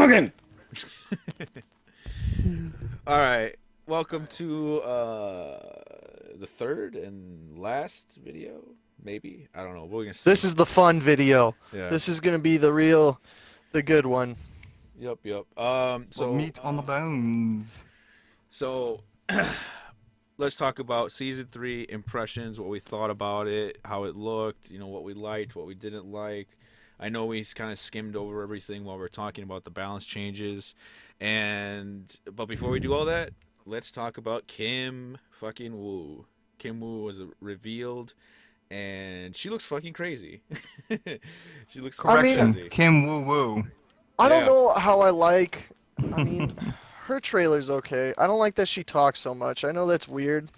Hadouken! All right, welcome to the third and last video. Maybe I don't know. We're gonna see. This is the fun video. Yeah. This is gonna be the good one. Yep. Yep. Well, meat on the bones. So let's talk about season 3 impressions. What we thought about it, how it looked. You know, what we liked, what we didn't like. I know we kind of skimmed over everything while we're talking about the balance changes, but before we do all that, let's talk about Kim fucking Woo. Kim Woo was revealed, and she looks fucking crazy. She looks Correction, crazy. Kim Woo Woo. I don't Yeah. know how I like. I mean, her trailer's okay. I don't like that she talks so much. I know that's weird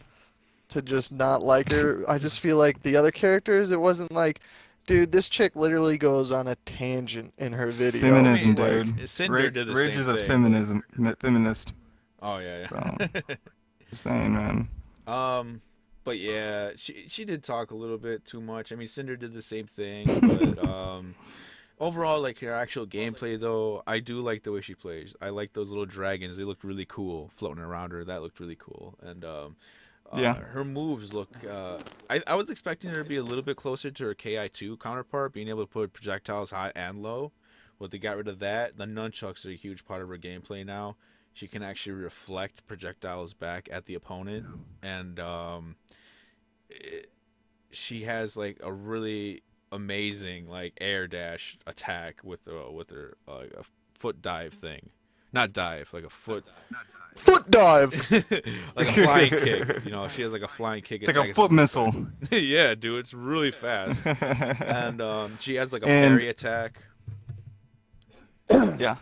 to just not like her. I just feel like the other characters, it wasn't like, dude, this chick literally goes on a tangent in her video. Feminism, I mean, dude. Cinder did the Ridge same is a thing. feminist. Oh yeah, So, yeah. just saying, man. But yeah, she did talk a little bit too much. I mean, Cinder did the same thing, but overall, like her actual gameplay though, I do like the way she plays. I like those little dragons. They looked really cool floating around her. That looked really cool. And Yeah. her moves look. I was expecting her to be a little bit closer to her Ki2 counterpart, being able to put projectiles high and low. But they got rid of that. The nunchucks are a huge part of her gameplay now. She can actually reflect projectiles back at the opponent, and she has like a really amazing like air dash attack with her a foot dive thing, not dive, like a foot Foot dive. like a flying kick. You know, she has like a flying kick. It's like a foot missile. Yeah, dude, it's really fast. And she has like a And- parry attack. Yeah.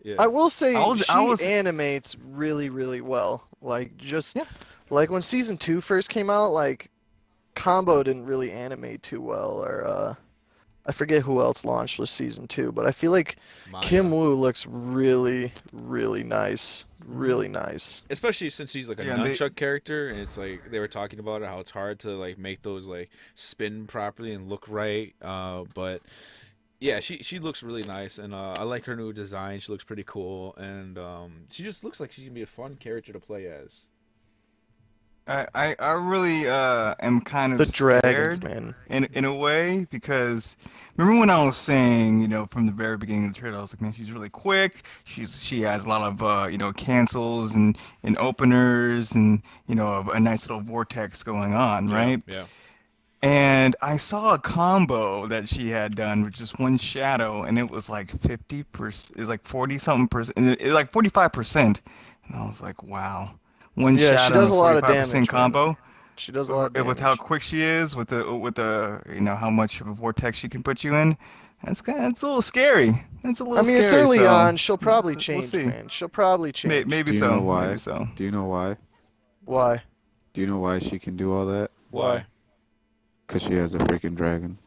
Yeah. I will say I was- animates really, really well. Like Yeah. like when season 2 first came out, like Combo didn't really animate too well, or I forget who else launched with season 2, but I feel like Manga. Kim Woo looks really, really nice. Really nice. Especially since she's like a Yeah, nunchuck character, and it's like they were talking about it, how it's hard to like make those like spin properly and look right. But yeah, she looks really nice, and I like her new design. She looks pretty cool, and she just looks like she's gonna be a fun character to play as. I really am kind of The dragons, scared man. in a way, because remember when I was saying, you know, from the very beginning of the trailer, I was like, man, she's really quick. She has a lot of you know, cancels and openers, and you know, a nice little vortex going on, right? Yeah. And I saw a combo that she had done with just one shadow, and it was like 50%, it was like 40 something percent, and it was like 45%. And I was like, wow. One Yeah, she shadow does and a lot of 45% damage, man. combo. She does a lot of damage. With how quick she is, with the you know, how much of a vortex she can put you in, it's a little scary. It's a I little mean, scary. it's early so on. She'll probably we'll change, see. man. She'll probably change. Maybe Do you so. know why? Maybe so. Do you know why? Why? Do you know why she can do all that? Why? Because she has a freaking dragon.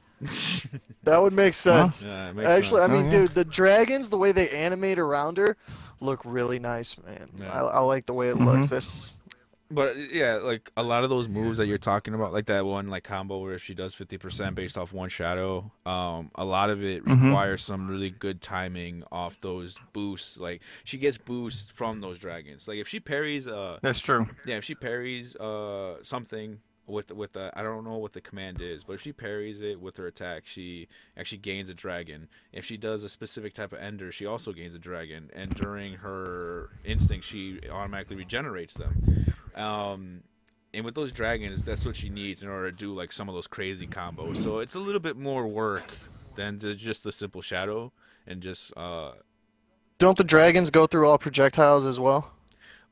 That would make sense. Yeah, it makes Actually, sense. I mean, yeah. dude, the dragons, the way they animate around her, look really nice, man. Yeah. I like the way it Mhm. looks. This. But yeah, like a lot of those moves that you're talking about, like that one like combo where she does 50% based off one shadow, a lot of it Mhm. requires some really good timing off those boosts. Like she gets boosts from those dragons. Like if she parries That's true. if she parries something with the I don't know what the command is, but if she parries it with her attack, she actually gains a dragon. If she does a specific type of ender, she also gains a dragon, and during her instinct, she automatically regenerates them. And with those dragons, that's what she needs in order to do like some of those crazy combos. So it's a little bit more work than just the simple shadow and just Don't the dragons go through all projectiles as well?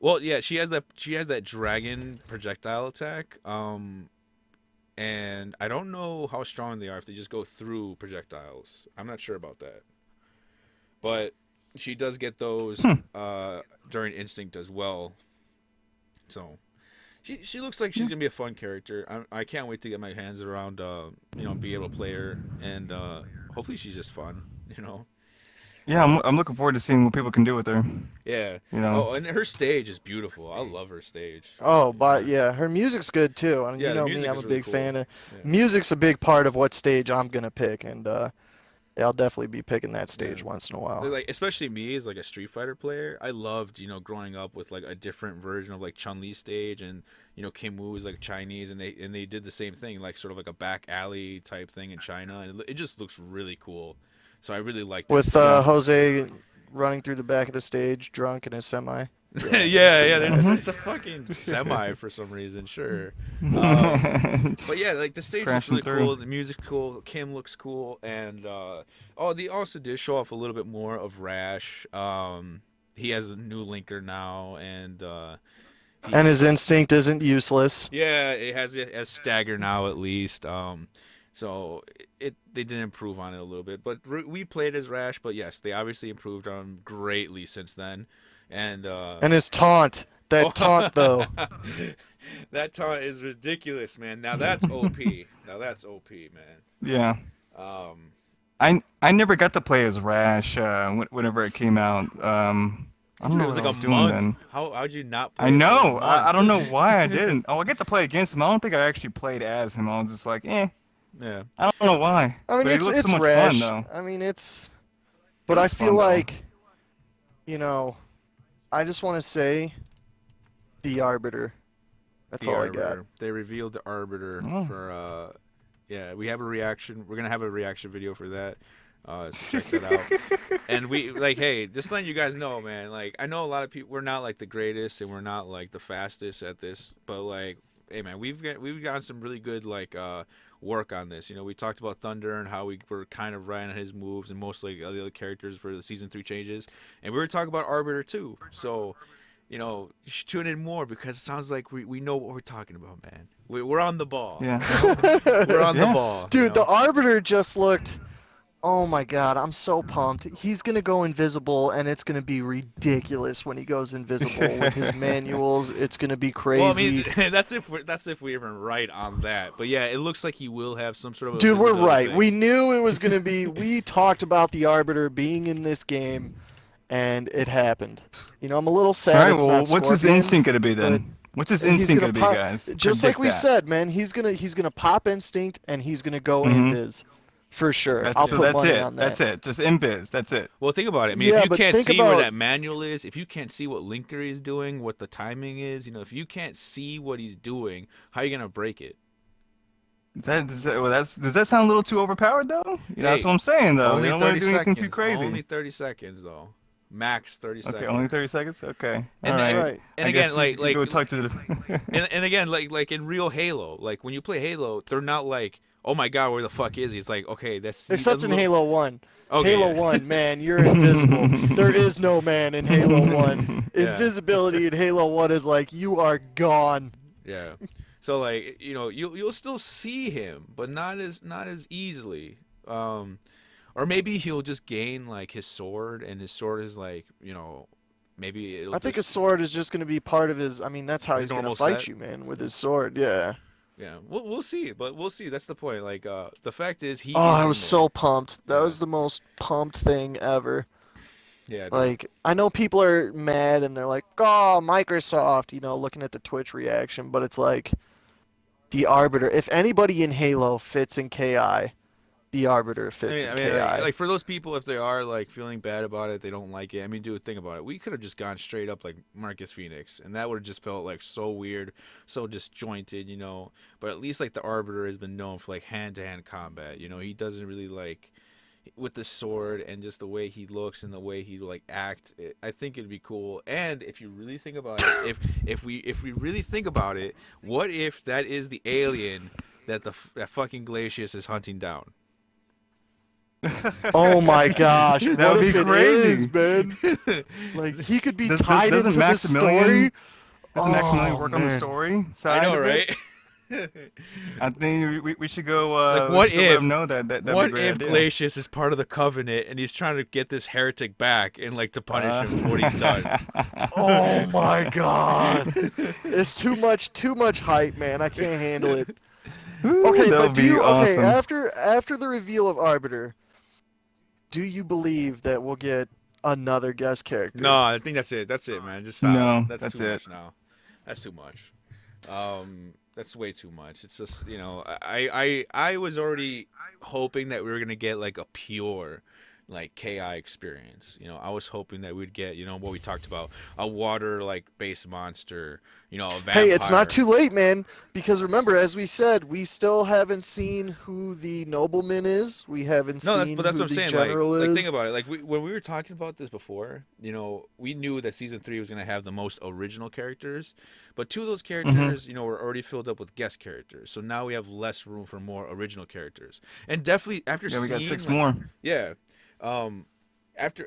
well, yeah, she has that dragon projectile attack. And I don't know how strong they are if they just go through projectiles. I'm not sure about that. But she does get those during instinct as well. So she looks like she's gonna be a fun character. I can't wait to get my hands around you know, be able to play her, and hopefully she's just fun, you know. Yeah, I'm looking forward to seeing what people can do with her. Yeah. You know. Oh, and her stage is beautiful. I love her stage. Oh, but yeah, her music's good too. And Yeah, you the know music me, I'm is a really big cool. fan of. Yeah. Music's a big part of what stage I'm gonna pick, and Yeah, I'll definitely be picking that stage Yeah. once in a while. Like especially me as like a Street Fighter player, I loved growing up with like a different version of like Chun Li stage, and Kim Woo is like Chinese, and they did the same thing, like sort of like a back alley type thing in China, and it just looks really cool. So I really like that With stage. Jose running through the back of the stage, drunk in his semi. Yeah, pretty nice. there's a fucking semi for some reason, sure. But yeah, like the stage looks crashing really through. cool, the music's cool, Kim looks cool, and they also did show off a little bit more of Rash. He has a new linker now, and And his instinct isn't useless. yeah, it has stagger now at least. So they did improve on it a little bit, but we played as Rash. But yes, they obviously improved on him greatly since then, and And his taunt. That taunt, though. that taunt is ridiculous, man. Now that's OP. Now that's OP, man. Yeah. Um, I never got to play as Rash whenever it came out. I don't know it was what like I a was doing month. then. How'd you not play I for a know. I month? don't know why I didn't. Oh, I get to play against him. I don't think I actually played as him. I was just like, Yeah. I don't know why. I mean, But he looks it's so much Rash. fun though. I mean, it's. It But I was feel fun, though. like, I just want to say, the Arbiter. That's The all I Arbiter. got. They revealed the Arbiter Oh. for yeah, we have a reaction. We're gonna have a reaction video for that. So check that out. And we hey, just letting you guys know, man. Like, I know a lot of people. We're not like the greatest, and we're not like the fastest at this. But like, hey, man, we've gotten some really good work on this. We talked about Thunder and how we were kind of right on his moves, and most like the other characters for the season 3 changes. And we were talking about Arbiter too. So, you should tune in more, because it sounds like we know what we're talking about, man. We're on the ball. Yeah. We're on the Yeah. ball. Dude, the Arbiter just looked. Oh my god, I'm so pumped. He's gonna go invisible, and it's gonna be ridiculous when he goes invisible with his manuals. It's gonna be crazy. Well, I mean, that's if we're even right on that. But yeah, it looks like he will have some sort of a Dude, we're visibility right. thing. We knew it was gonna be. We talked about the Arbiter being in this game, and it happened. I'm a little All sad. right. it's Well, not what's his Scorpion, instinct gonna be then? What's his he's instinct gonna gonna be, pop- guys? Just like Predict we that. said, man, he's gonna pop instinct, and he's gonna go Mhm. invis, for sure. I'll So put that's money it. on that. That's it. Just invis. That's it. Well, think about it. I mean, Yeah, if you but can't think see where about- that manual is, if you can't see what linker is doing, what the timing is, if you can't see what he's doing, how are you gonna break it? Does that sound a little too overpowered though? That's Hey, what I'm saying though. Only You don't want 30 to do anything seconds. too crazy. Only 30 seconds though. Max 30 Okay, seconds. only 30 seconds. Okay. And All then- right. Right. And I again, guess like you go talk to the. and again, like in real Halo, like when you play Halo, they're not like, oh my god, where the fuck is he? It's like, okay, that's he Except doesn't in look- Halo 1. Okay, Halo yeah. 1, man, you're invisible. There is no man in Halo 1. Yeah. Invisibility in Halo 1 is like, you are gone. Yeah. So like, you'll still see him, but not as easily. Or maybe he'll just gain like his sword, and his sword is like, maybe it'll I think a just, sword is just going to be part of his. I mean, that's how His he's going to normal fight set? you, man, with his sword. Yeah. yeah, we'll see, but we'll see. That's the point. Like, the fact is he. Oh, is I in was there. so pumped. That Yeah. was the most pumped thing ever. Yeah. dude. Like, I know people are mad and they're like, oh, Microsoft, looking at the Twitch reaction, but it's like, the Arbiter. If anybody in Halo fits in KI, the Arbiter fits in KI. like for those people, if they are like feeling bad about it, they don't like it. I mean, dude, think about it. We could have just gone straight up like Marcus Phoenix, and that would have just felt like so weird, so disjointed, But at least like the Arbiter has been known for like hand-to-hand combat. He doesn't really like with the sword, and just the way he looks and the way he like act. I think it'd be cool. And if you really think about it, if we really think about it, what if that is the alien that that fucking Glacius is hunting down? Oh my gosh, That what would if be it crazy. is, man? Like, he could be Doesn't tied into the Maximilian- story. Doesn't Maximilian work on the man. story I side know, of it? right? I think we should go. Like, what we should let if- him know that'd be a What great if idea. Glacius is part of the Covenant and he's trying to get this heretic back and like to punish him for what he's done? Oh my god. It's too much hype, man. I can't handle it. Ooh, Okay, that but would do be you awesome. after the reveal of Arbiter, do you believe that we'll get another guest character? No, I think that's it. That's it, man. Just stop. No, that's that's too it. much now. That's too much. That's way too much. It's just, I was already hoping that we were gonna get like a pure like KI experience. I was hoping that we'd get, what we talked about, a water like base monster, a vampire. Hey, it's not too late, man. Because remember, as we said, we still haven't seen who the nobleman is. We haven't No, seen but that's who what I'm the saying. general Like is. think about it. Like when we were talking about this before, we knew that season 3 was gonna have the most original characters, but 2 of those characters, were already filled up with guest characters. So now we have less room for more original characters. And definitely after Yeah, we got seeing 6 like, more. yeah, after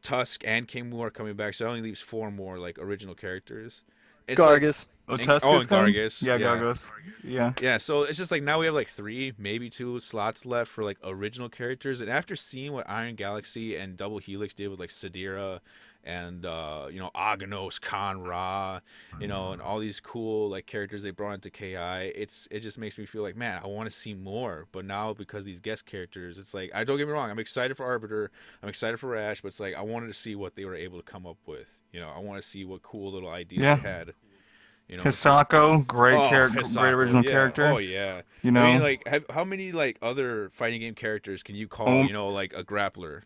Tusk and King Mu are coming back, so that only leaves 4 more like original characters. It's like, Gargus. Oh, and Tusk is coming? Gargus. Yeah, Yeah. Gargos. Yeah. Yeah, so it's just like now we have like 3, maybe 2 slots left for like original characters. And after seeing what Iron Galaxy and Double Helix did with like Sadira and Aghanos, Khan Ra, and all these cool like characters they brought into KI, it just makes me feel like, man, I want to see more. But now because these guest characters, it's like, I don't get me wrong, I'm excited for Arbiter, I'm excited for Rash, but it's like I wanted to see what they were able to come up with. I want to see what cool little ideas Yeah. they had. Hisako, great character, Hisako, great original yeah. character. Oh yeah. You know, I mean, like, how many like other fighting game characters can you call? Oh. Like a grappler.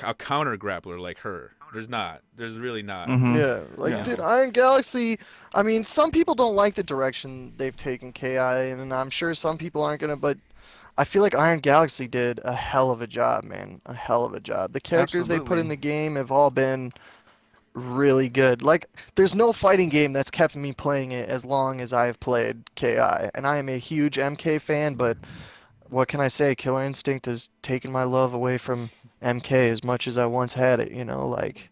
A counter grappler like her. There's not. There's really not. mhm. Yeah, like, Yeah. dude, Iron Galaxy, I mean, some people don't like the direction they've taken KI, and I'm sure some people aren't gonna, but I feel like Iron Galaxy did a hell of a job, man. A hell of a job. The characters they put in Absolutely. the game have all been really good. Like, there's no fighting game that's kept me playing it as long as I've played KI, and I am a huge MK fan, but what can I say? Killer Instinct has taken my love away from MK as much as I once had it, like.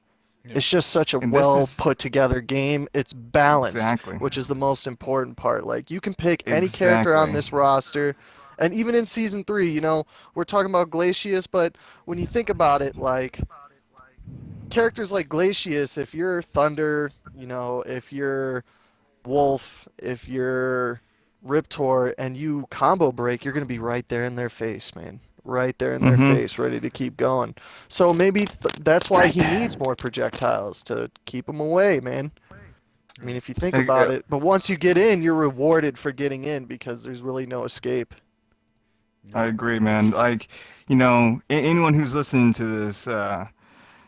Yeah. It's just such a And this well is- put together game. It's balanced, Exactly. which is the most important part. Like, you can pick any character on Exactly. this roster, and even in season 3, we're talking about Glacius, but when you think about it, like, characters like Glacius, if you're Thunder, if you're Wolf, if you're Riptor, and you combo break, you're gonna be right there in their face, man. Right there in their Mhm. face, ready to keep going. So maybe that's why he needs more projectiles to keep him away, man. I mean, if you think Hey, about it, but once you get in, you're rewarded for getting in because there's really no escape. I agree, man. Like, anyone who's listening to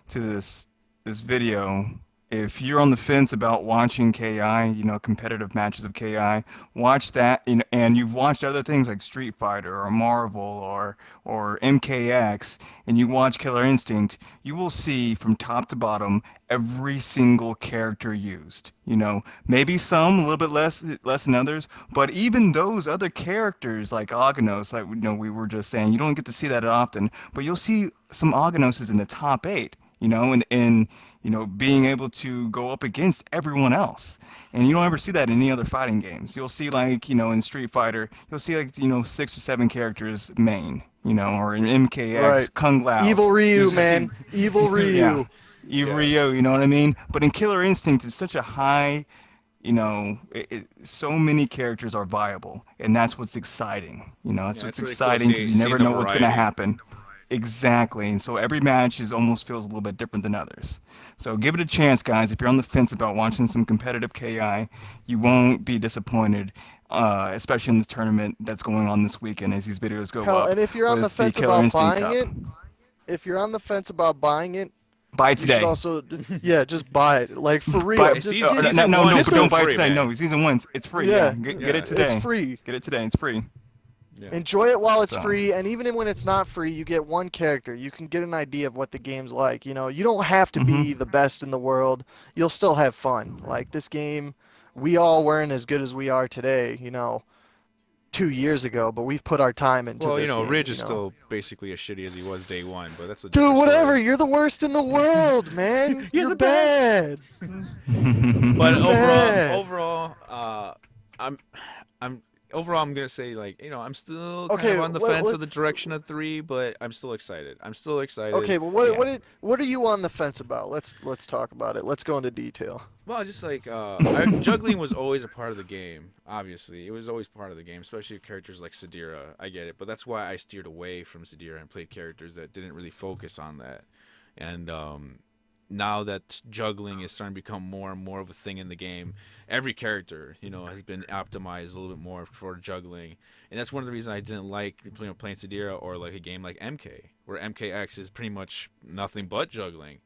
this video, if you're on the fence about watching KI, competitive matches of KI, watch that, and you've watched other things like Street Fighter or Marvel or MKX, and you watch Killer Instinct, you will see from top to bottom every single character used. Maybe some a little bit less than others, but even those other characters like Aghanos, like we were just saying, you don't get to see that often, but you'll see some Aghanoses in the top 8. And being able to go up against everyone else. And you don't ever see that in any other fighting games. You'll see, like, in Street Fighter, you'll see, like, 6 or 7 characters main, or in MKX, Right. Kung Lao. Evil Ryu, You'll man. Evil Ryu. Yeah. Evil Ryu, you know what I mean? But in Killer Instinct, it's such a high, so many characters are viable. And that's what's exciting. That's Yeah, what's it's really cool exciting because you seeing never the know what's going to variety. happen. Exactly, and so every match almost feels a little bit different than others. So give it a chance, guys. If you're on the fence about watching some competitive KI, you won't be disappointed, especially in the tournament that's going on this weekend as these videos go Hell, up. and if you're on the with fence Killer about Instinct buying Cup. it, if you're on the fence about buying it, Buy it you today. should also, yeah, just buy it. Like, for real. Buy, Just, season- no, season no, one no, is but don't still buy it free, today. man. No, season 1, it's free. Yeah. Get it Yeah. today. it's free. Get it today. It's free. Yeah. Enjoy it while it's So. free, and even when it's not free, you get one character. You can get an idea of what the game's like. You don't have to be the best in the world. You'll still have fun. Like, this game, we all weren't as good as we are today, 2 years ago, but we've put our time into Well, this game, Ridge is still basically as shitty as he was day 1, but that's a Dude, different whatever. story. You're the worst in the world, man. You're You're the best. bad. But Man. overall, I'm gonna say, like, I'm still kind Okay, of on the what- fence what- of the direction of 3, but I'm still excited. Okay, but what Yeah. what are you on the fence about? Let's talk about it. Let's go into detail. Well, just like juggling was always a part of the game. Obviously, it was always part of the game, especially with characters like Sadira. I get it, but that's why I steered away from Sadira and played characters that didn't really focus on that. And now that juggling is starting to become more and more of a thing in the game, every character, has been optimized a little bit more for juggling. And that's one of the reasons I didn't like playing Sadira or like a game like MK, where MKX is pretty much nothing but juggling.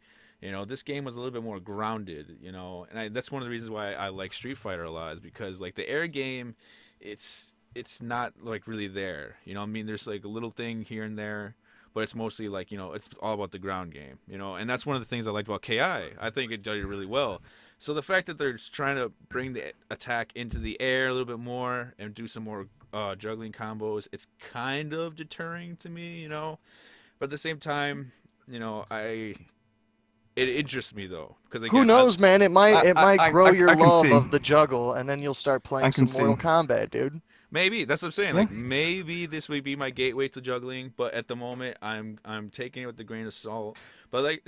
This game was a little bit more grounded, and that's one of the reasons why I like Street Fighter a lot, is because like the air game, it's not like really there. I mean, there's like a little thing here and there, but it's mostly like, it's all about the ground game, and that's one of the things I liked about KI. I think it did it really well. So the fact that they're trying to bring the attack into the air a little bit more and do some more juggling combos, it's kind of deterring to me, but at the same time, it interests me though, because again, Who knows, man? It might grow your I can love see. of the juggle, and then you'll start playing I can some Mortal see. Kombat, dude. maybe that's what I'm saying. Yeah. Like maybe this would be my gateway to juggling, but at the moment I'm taking it with a grain of salt. But like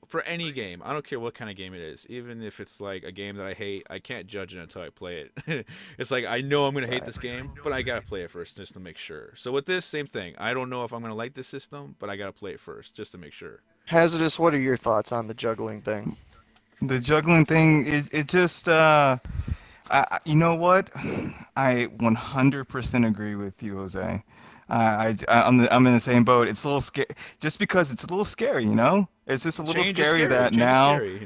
for any game, I don't care what kind of game it is, even if it's like a game that I hate, I can't judge it until I play it. It's like I know I'm gonna hate this game, but I gotta play it first just to make sure. So with this, same thing. I don't know if I'm gonna like this system, but I gotta play it first just to make sure. Hazardous, what are your thoughts on the juggling thing? The juggling thing is it just you know what? I 100% agree with you, Jose. I'm in the same boat. It's a little scary, just because it's a little scary, It's just a little Change is scary that Change is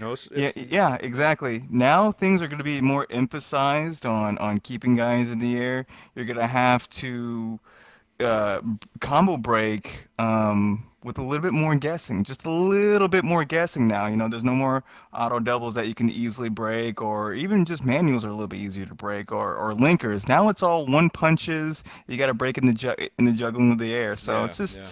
now. scary, Yeah, exactly. Now things are going to be more emphasized on keeping guys in the air. You're going to have to uh, combo break with a little bit more guessing, just a little bit more guessing now. There's no more auto doubles that you can easily break, or even just manuals are a little bit easier to break, or linkers. Now it's all one punches. You got to break in the juggling of the air. So Yeah, it's just yeah.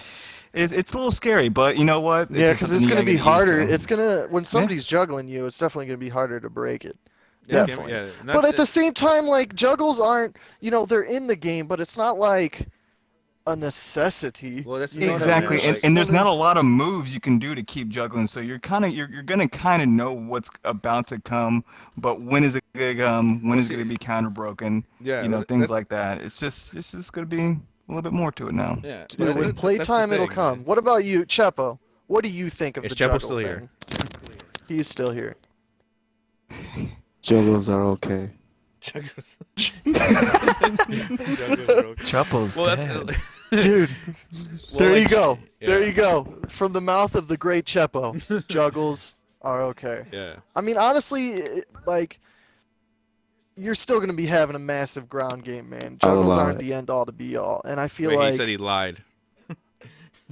it's a little scary, but you know what? Yeah, just because something it's you gonna gotta be get used harder. to. It's gonna when somebody's juggling you, it's definitely gonna be harder to break it. Yeah, Definitely. yeah. But at the same time, like juggles aren't, they're in the game, but it's not like a necessity. Well, that's You know what I Exactly, mean? Yeah, and, It's and one there's of not the- a lot of moves you can do to keep juggling, so you're gonna kind of know what's about to come, but when is it gonna come? When is it gonna be counter broken? yeah. Things like that. It's just gonna be a little bit more to it now. Yeah, Dude, but with that's the playtime, it'll thing, come. man. What about you, Chepo? What do you think of Is the Chepo juggle still here? thing? He's still here. Juggles are okay. Juggles. Juggles are okay. Chupple's Well, dead. Dude, Well, there you like, go. There yeah. you go. From the mouth of the great Chepo, juggles are okay. Yeah. I mean, honestly, like, you're still going to be having a massive ground game, man. I'll Juggles allow aren't it. the end all to be all. And I feel Wait, like. he said he lied.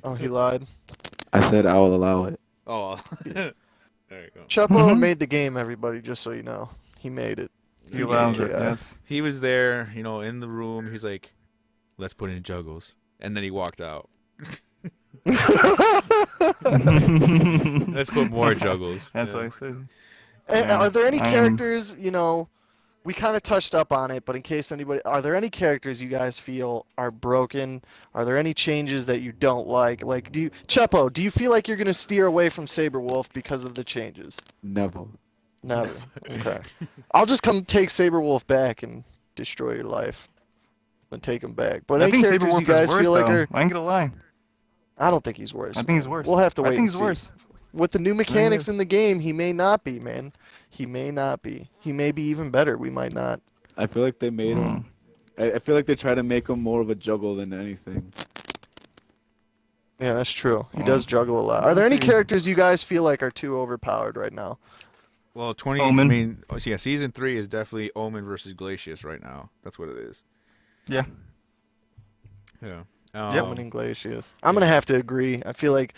Oh, he lied. I said I will allow it. Oh. There you go. Chepo Mhm. made the game, everybody, just so you know. He made it. He Yeah, allows it. yeah. Yes. He was there, in the room. He's like, "Let's put in juggles," and then he walked out. Let's put more juggles. That's Yeah. what I said. And Yeah, are there any I am- characters, we kind of touched up on it, but in case anybody, are there any characters you guys feel are broken? Are there any changes that you don't like? Like, Chepo, do you feel like you're going to steer away from Saberwolf because of the changes? Never. Never. Okay. I'll just come take Saberwolf back and destroy your life. And take him back. But I any think characters Saberwolf you guys is worse, feel like though. are, I ain't gonna lie. I don't think he's worse. I think he's worse. We'll have to wait I think and he's see. worse. With the new mechanics in the game, he may not be, man. He may not be. He may be even better. We might not. I feel like they made him. I feel like they try to make him more of a juggle than anything. Yeah, that's true. He Well, does juggle a lot. Are we'll there any see. characters you guys feel like are too overpowered right now? Well, 20. Omen. I mean, yeah, season 3 is definitely Omen versus Glacius right now. That's what it is. Yeah. Yeah. Omen and Glacius. I'm gonna have to agree. I feel like,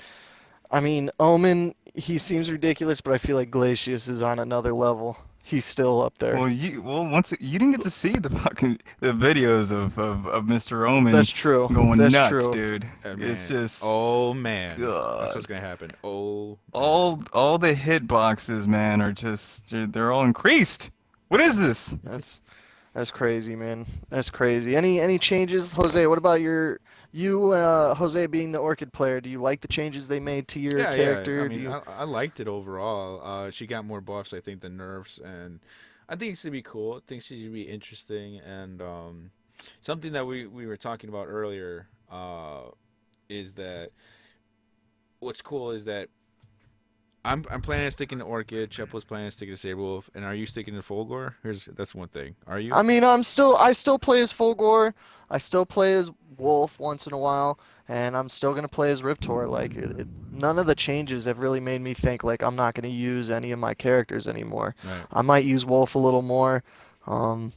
Omen, he seems ridiculous, but I feel like Glacius is on another level. He's still up there. Once you didn't get to see the videos of Mr. Omen That's true. going That's nuts, true. dude. Man. It's just Oh man. God. That's what's gonna happen. Oh. all the hitboxes, man, are just they're all increased. What is this? That's crazy, man. That's crazy. Any changes, Jose? What about Jose being the Orchid player? Do you like the changes they made to your character? Yeah. I Do mean, you... I liked it overall. She got more buffs, I think, than nerfs, and I think it should be cool. I think she should be interesting, and something that we were talking about earlier is that what's cool is that I'm planning on sticking to Orchid. Chep was planning on sticking to Saberwolf. And are you sticking to Fulgore? That's one thing. Are you? I mean, I still play as Fulgore. I still play as Wolf once in a while, and I'm still gonna play as Riptor. Like, none of the changes have really made me think like I'm not gonna use any of my characters anymore. Right. I might use Wolf a little more, um,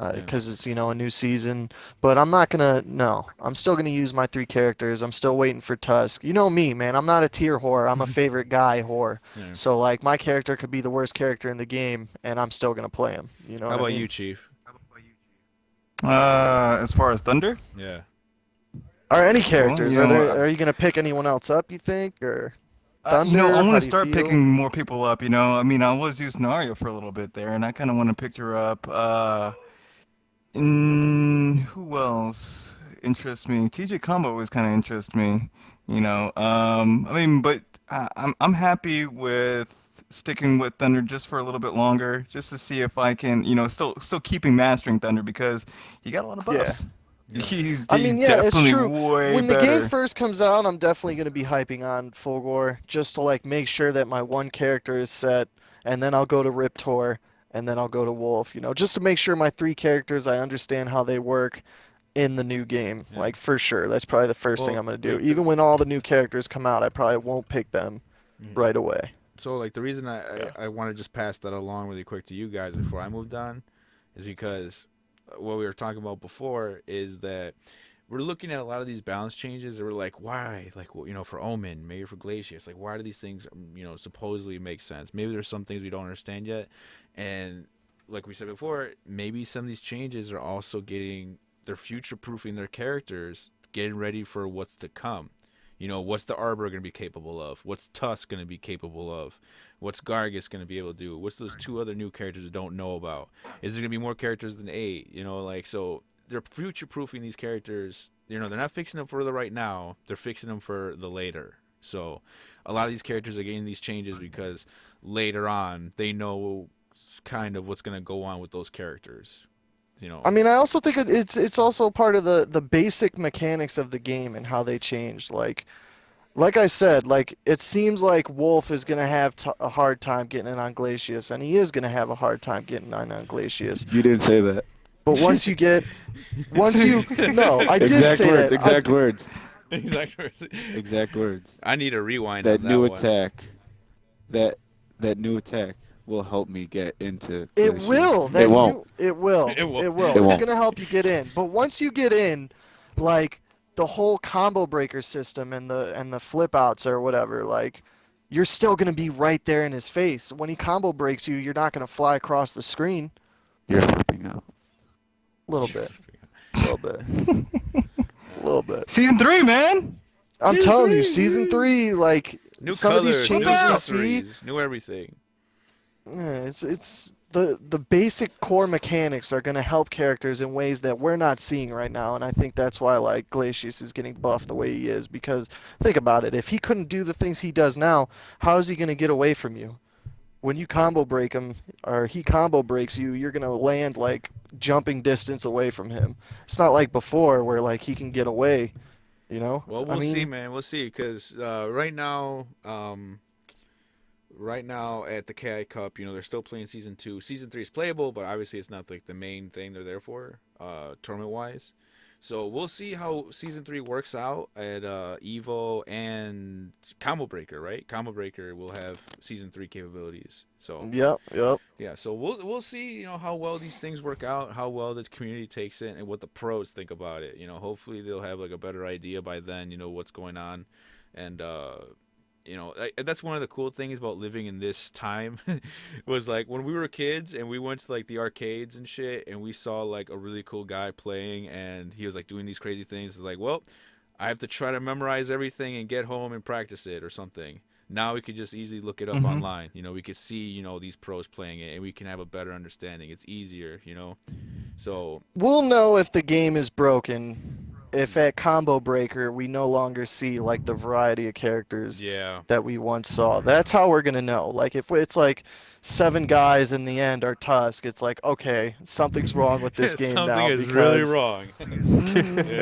Yeah. because it's a new season. But I'm not gonna. No, I'm still gonna use my 3 characters. I'm still waiting for Tusk. You know me, man. I'm not a tier whore. I'm a favorite guy whore. Yeah. So like my character could be the worst character in the game, and I'm still gonna play him. You know How what I about mean? you, Chief? As far as Thunder, Yeah. Or any characters? you know, Are you gonna pick anyone else up? You think or? I Thunder, want how to do you start feel? picking more people up. I mean, I was using Nario for a little bit there, and I kind of want to pick her up. Who else interests me? TJ Combo always kind of interests me. I mean, but I'm happy with sticking with Thunder just for a little bit longer, just to see if I can, still keeping mastering Thunder because he got a lot of Yeah. buffs. Yeah. He's I mean, yeah, it's definitely true. way When the better. game first comes out, I'm definitely gonna be hyping on Fulgore just to like make sure that my one character is set, and then I'll go to Riptor, and then I'll go to Wolf. Just to make sure my 3 characters, I understand how they work in the new game. Yeah. Like for sure, that's probably the first thing Well, I'm gonna do. like Even when all the new characters come out, I probably won't pick them Mhm. right away. So like the reason I want to just pass that along really quick to you guys before I moved on is because what we were talking about before is that we're looking at a lot of these balance changes and we're like, why? Like, for Omen, maybe for Glacius, like, why do these things, supposedly make sense? Maybe there's some things we don't understand yet. And like we said before, maybe some of these changes are also they're future-proofing their characters, getting ready for what's to come. What's the Arbor going to be capable of? What's Tusk going to be capable of? What's Gargus going to be able to do? What's those 2 other new characters that don't know about? Is there going to be more characters than 8? So they're future-proofing these characters. They're not fixing them for the right now. They're fixing them for the later. So a lot of these characters are getting these changes because later on they know kind of what's going to go on with those characters. I mean, I also think it's also part of the basic mechanics of the game and how they changed. Like I said, like it seems like Wolf is gonna have a hard time getting in on Glacius, and he is gonna have a hard time getting in on Glacius. You didn't say that. But once you no, I did Exact say words. that. Exact words. Exactly. Exact words. I need a rewind That on new one. attack. That new attack will help me get into. It Glacius. will. It won't. It will. It won't. It will. It It's won't. gonna help you get in. But once you get in, like the whole combo breaker system and the flip outs or whatever, like you're still gonna be right there in his face. When he combo breaks you, you're not gonna fly across the screen. You're flipping out. A little bit. A little bit. A little bit. Season 3, man. I'm Season telling you, 3, season 3, like New some colors, of these new changes you see, accessories, new everything. it's the basic core mechanics are gonna help characters in ways that we're not seeing right now, and I think that's why like Glacius is getting buffed the way he is. Because think about it, if he couldn't do the things he does now, how is he gonna get away from you? When you combo break him, or he combo breaks you, you're gonna land like jumping distance away from him. It's not like before where like he can get away, Well, I we'll see, mean, man. We'll see, because right now at the KI Cup, they're still playing Season 2. Season 3 is playable, but obviously it's not like the main thing they're there for, tournament-wise. So we'll see how Season 3 works out at Evo and Combo Breaker, right? Combo Breaker will have Season 3 capabilities. So Yep. yeah, so we'll see, how well these things work out, how well the community takes it, and what the pros think about it. Hopefully they'll have like a better idea by then, what's going on, and that's one of the cool things about living in this time was like when we were kids and we went to like the arcades and shit, and we saw like a really cool guy playing, and he was like doing these crazy things. It's like, well, I have to try to memorize everything and get home and practice it or something. Now we could just easily look it up online. We could see, these pros playing it, and we can have a better understanding. It's easier, So We'll know if the game is broken if at Combo Breaker we no longer see like the variety of characters yeah, that we once saw. That's how we're gonna know. Like if it's like 7 guys in the end are Tusk, it's like okay, something's wrong with this game something now is really because wrong.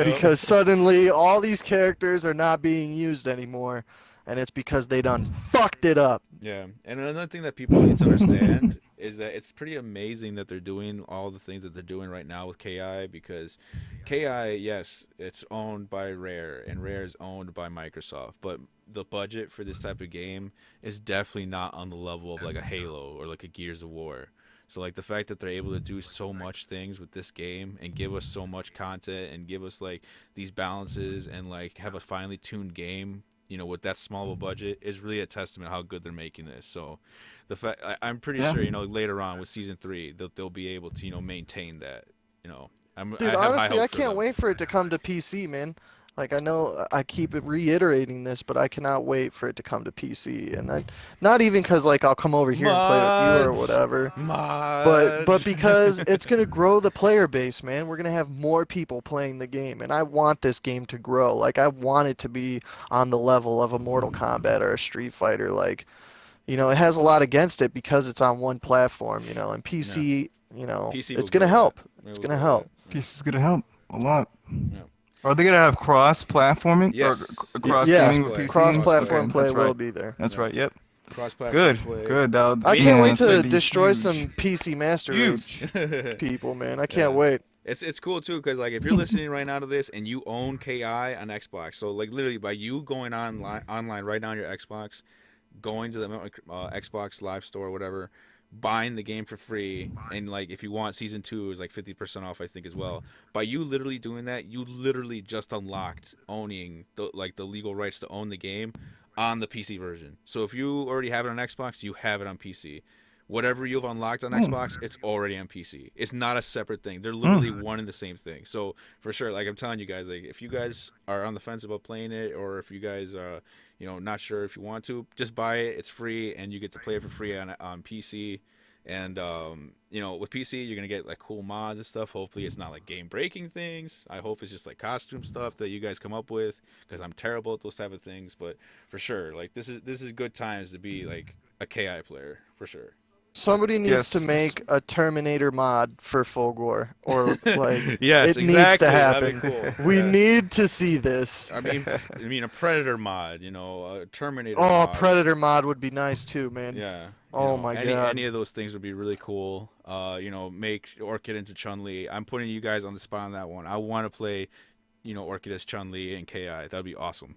because suddenly all these characters are not being used anymore, and it's because they done fucked it up. Yeah, and another thing that people need to understand is that it's pretty amazing that they're doing all the things that they're doing right now with KI, because KI, yes, it's owned by Rare and Rare is owned by Microsoft, but the budget for this type of game is definitely not on the level of like a Halo or like a Gears of War. So like the fact that they're able to do so much things with this game and give us so much content and give us like these balances and like have a finely tuned game, you know, with that small of a budget is really a testament how good they're making this. So the fact I'm pretty Yeah. sure, you know, later on with season 3 they'll be able to, you know, maintain that, you know. Dude, I have high honestly, I hopes for can't them. wait for it to come to PC, man. Like, I know I keep reiterating this, but I cannot wait for it to come to PC. And that, not even because, like, I'll come over here and play with you or Mods. whatever, but Mods. because it's going to grow the player base, man. We're going to have more people playing the game, and I want this game to grow. Like, I want it to be on the level of a Mortal Kombat or a Street Fighter. Like, you know, it has a lot against it because it's on one platform, you know, and PC, you know, PC it's will going to grow help. that. It's It will going to grow help. that. Piece is gonna help a lot. Yeah. Are they gonna have cross-platforming? Yes. Or cross Yeah, gaming with PC? Cross-platform Okay, play that's will right. be there. That's Yeah. right. Yep. Cross-platform Good. play. Good. That'll, I yeah, can't wait that's to gonna be destroy huge. some PC Master Race Huge. people, man. I can't Yeah. wait. It's cool too, because like if you're listening right now to this and you own KI on Xbox, so like literally by you going online right now on your Xbox, going to the Xbox Live Store or whatever, buying the game for free, and like if you want season 2 is like 50% off, I think, as well. By you literally doing that, you literally just unlocked owning the legal rights to own the game on the PC version. So if you already have it on Xbox, you have it on PC. Whatever you've unlocked on Xbox, it's already on PC. It's not a separate thing. They're literally one and the same thing. So for sure, like I'm telling you guys, like if you guys are on the fence about playing it, or if you guys you know, not sure if you want to, just buy it. It's free, and you get to play it for free on PC. And you know, with PC, you're gonna get like cool mods and stuff. Hopefully, it's not like game-breaking things. I hope it's just like costume stuff that you guys come up with, because I'm terrible at those type of things. But for sure, like this is good times to be like a KI player for sure. Somebody needs Yes. to make a Terminator mod for Fulgore, or like Yes, it needs to exactly. happen. That'd be cool. We Yeah. need to see this. I mean, a Predator mod, you know, a Terminator Oh, mod. Predator mod would be nice too, man. Yeah. you Oh know, my any, God. Any of those things would be really cool. You know, make Orchid into Chun-Li. I'm putting you guys on the spot on that one. I want to play, you know, Orchid as Chun-Li and KI. That'd be awesome.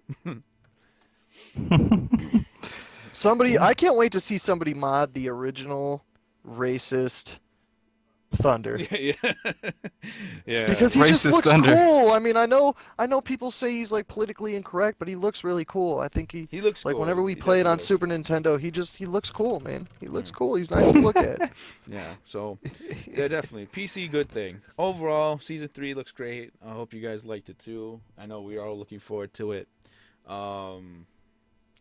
Somebody, I can't wait to see somebody mod the original racist Thunder. yeah. Yeah. Because he just Racist looks Thunder. cool. I mean, I know people say he's like politically incorrect, but he looks really cool. I think he looks like cool. whenever we He play it on definitely does. Super Nintendo, he looks cool, man. He looks cool. He's nice to look at. Yeah, so yeah, definitely PC, good thing. Overall, season 3 looks great. I hope you guys liked it too. I know we are all looking forward to it.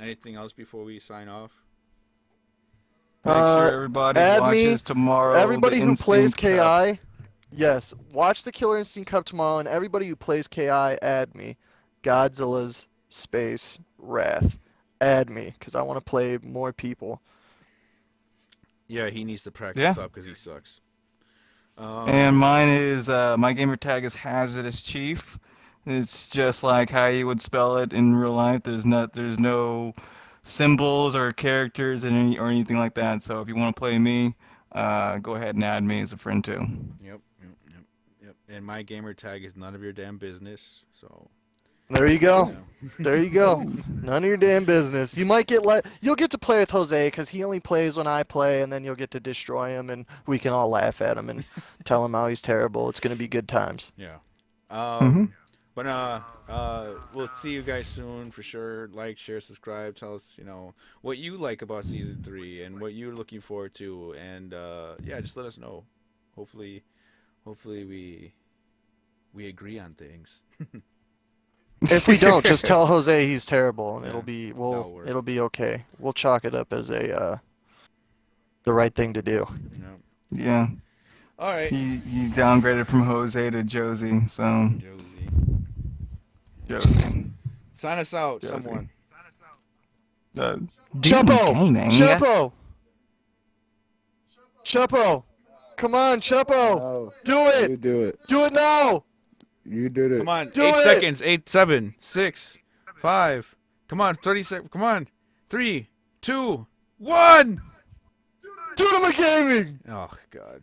Anything else before we sign off? Make sure everybody add me- watches tomorrow. Everybody the who plays Instinct Cup. KI, yes, watch the Killer Instinct Cup tomorrow, and everybody who plays KI, add me. Godzilla's Space Wrath. Add me, because I want to play more people. Yeah, he needs to practice Yeah. up because he sucks. And mine is my gamer tag is Hazardous Chief. It's just like how you would spell it in real life. There's no symbols or characters or anything like that. So if you want to play me, go ahead and add me as a friend too. Yep. And my gamer tag is none of your damn business. So There you go. yeah. There you go. None of your damn business. You might get you'll get to play with Jose because he only plays when I play, and then you'll get to destroy him, and we can all laugh at him and tell him how he's terrible. It's gonna be good times. Yeah. Mhm. But we'll see you guys soon for sure. Like, share, subscribe. Tell us, you know, what you like about season 3 and what you're looking forward to, and yeah, just let us know. Hopefully we agree on things. If we don't, just tell Jose he's terrible, and Yeah, that'll work. it'll be okay. We'll chalk it up as the right thing to do. You know. Yeah. All right. He downgraded from Jose to Josie. So Josie. Josie. Sign us out, Josie. someone. Chapo! Gaming. Chapo! Chapo! Come on, Chapo! No, Do you it! do it. Do it now! You did it. Come on. Do 8 it! seconds. 8, 7, 6, 5. Come on, 30 seconds. Come on. 3, 2, 1. Tunama Gaming! Oh, God.